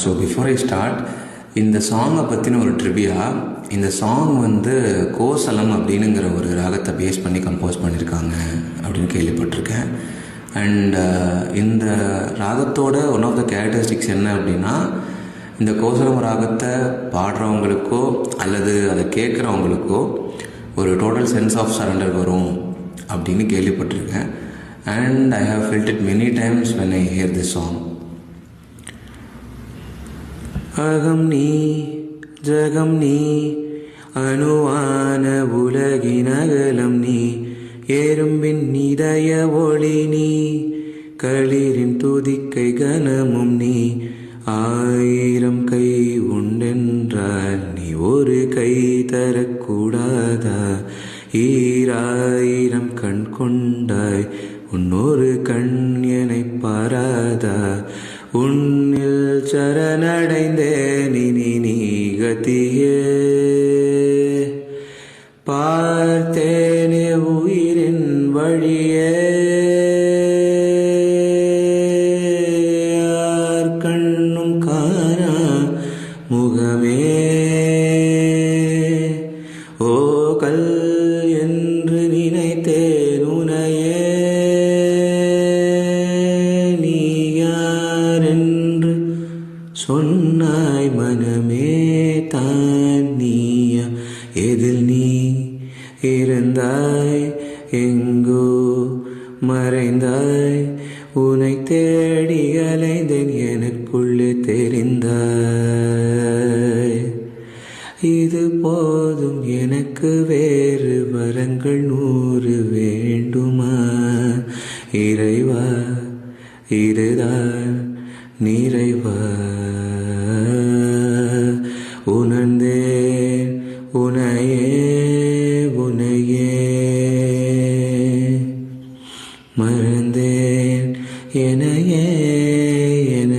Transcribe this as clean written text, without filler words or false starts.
So before I start, இந்த சாங்கை பற்றின ஒரு ட்ரிவியா. இந்த சாங் வந்து கோசலம் அப்படின்னுங்கிற ஒரு ராகத்தை பேஸ் பண்ணி கம்போஸ் பண்ணியிருக்காங்க அப்படின்னு கேள்விப்பட்டிருக்கேன். அண்ட் இந்த ராகத்தோட ஒன் ஆஃப் த கேரக்டரிஸ்டிக்ஸ் என்ன அப்படின்னா, இந்த கோசலம் ராகத்தை பாடுறவங்களுக்கோ அல்லது அதை கேட்குறவங்களுக்கோ ஒரு டோட்டல் சென்ஸ் ஆஃப் சரண்டர் வரும் அப்படின்னு கேள்விப்பட்டிருக்கேன். And I have felt it many times when I hear this song. அகம் நீ ஜகம் நீ அணுவான உலகின் அகலம் நீ, எறும்பின் இதய ஒளி நீ, களிரின் துதிக்கை கனமும் நீ, ஆயிரம் கை உண்டென்றால் நீ ஒரு கை தரக்கூடாதா, ஈராயிரம் கண் கொண்டாய் உன்னொரு கண் என்னை பாராதா, உன்னில் சரணடைந்தேன் இனி நீ கதியே, பார்த்தேனே உயிரின் வழியே, யார் கண்ணும் காணா முகமே, ஓ கல் என்று நினைத்தேன் உனையே, நீ யார் என்று சொன்னாய் மனமே தான் நீயா, எதில் நீ இருந்தாய் எங்கோ மறைந்தாய், உனை தேடி அலைந்தேன் எனக்குள்ளே தெரிந்தாய், இது போதும் எனக்கு வேறு வரங்கள் 100 வேண்டுமா, இறைவா இதுதான் நிறைவா, உணர்ந்தேன் உனையே உனையே, மறந்தேன் எனையே என